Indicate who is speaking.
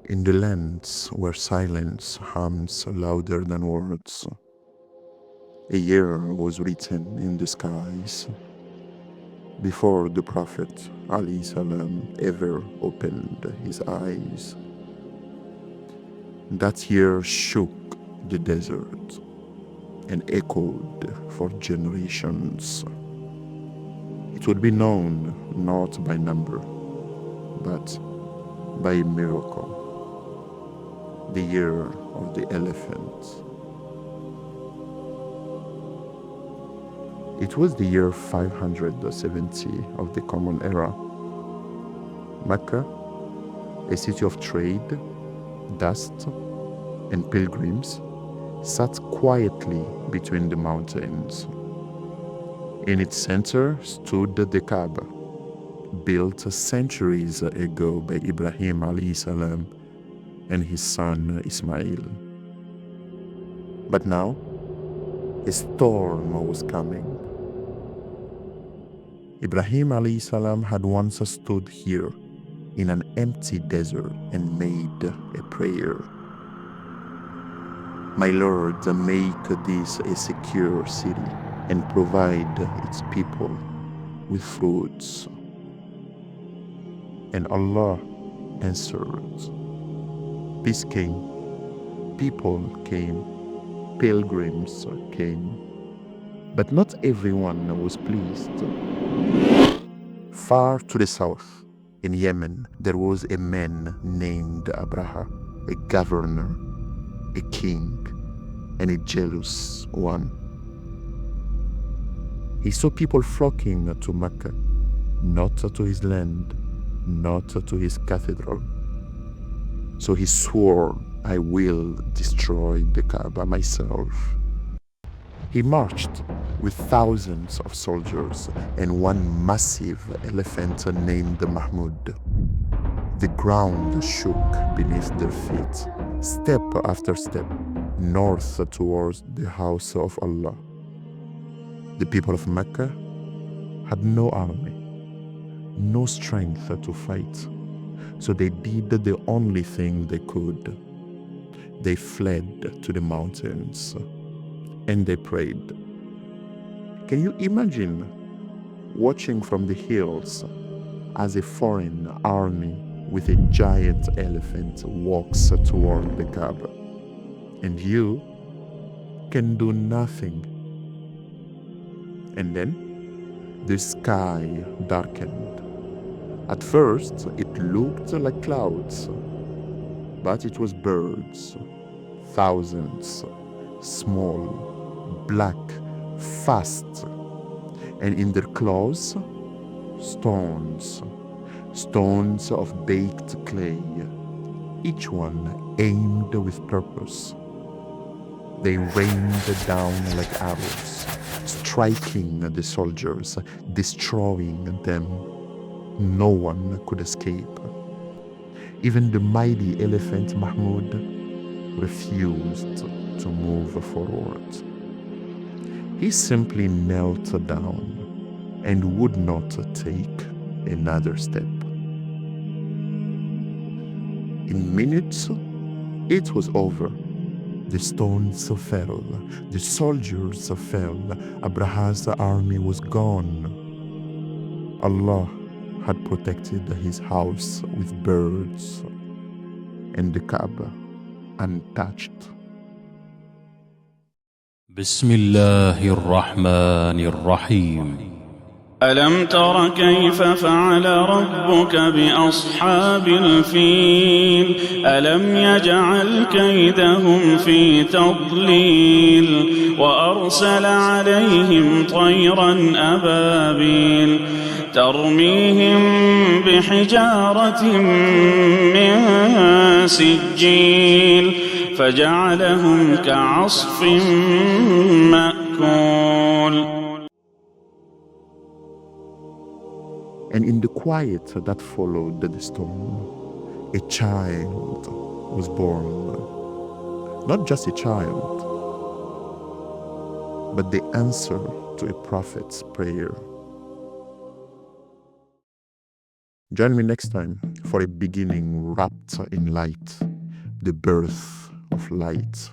Speaker 1: In the lands where silence hums louder than words, a year was written in the skies before the Prophet ﷺ ever opened his eyes. That year shook the desert and echoed for generations. It would be known not by number, but by a miracle. The year of the elephant. It was the year 570 of the Common Era. Mecca, a city of trade, dust, and pilgrims, sat quietly between the mountains. In its center stood the Kaʿbah, built centuries ago by Ibrahim alayhi salam and his son Ismail. But now, a storm was coming. Ibrahim alayhi salam had once stood here in an empty desert and made a prayer. My Lord, make this a secure city and provide its people with fruits. And Allah answered. Peace came, people came, pilgrims came, but not everyone was pleased. Far to the south, in Yemen, there was a man named Abraha, a governor, a king, and a jealous one. He saw people flocking to Mecca, not to his land, not to his cathedral. So he swore, I will destroy the Kaaba myself. He marched with thousands of soldiers and one massive elephant named Mahmud. The ground shook beneath their feet, step after step, north towards the house of Allah. The people of Mecca had no army, no strength to fight. So they did the only thing they could. They fled to the mountains and they prayed. Can you imagine watching from the hills as a foreign army with a giant elephant walks toward the Kaaba, and you can do nothing? And then the sky darkened. At first, it looked like clouds, but it was birds, thousands, small, black, fast, and in their claws, stones of baked clay, each one aimed with purpose. They rained down like arrows, striking the soldiers, destroying them. No one could escape. Even the mighty elephant Mahmud refused to move forward. He simply knelt down and would not take another step. In minutes, it was over. The stones fell, the soldiers fell, Abraha's army was gone. Allah had protected his house with birds and the Kaaba untouched.
Speaker 2: بسم الله الرحمن الرحيم
Speaker 3: ألم تر كيف فعل ربك بأصحاب الفيل ألم يجعل كيدهم في تضليل وأرسل عليهم طيرا أبابيل ترميهم بحجارة من سجيل فجعلهم كعصف مأكول.
Speaker 1: And in the quiet that followed the storm, a child was born. Not just a child, but the answer to a prophet's prayer. Join me next time for a beginning wrapped in light, the birth of light.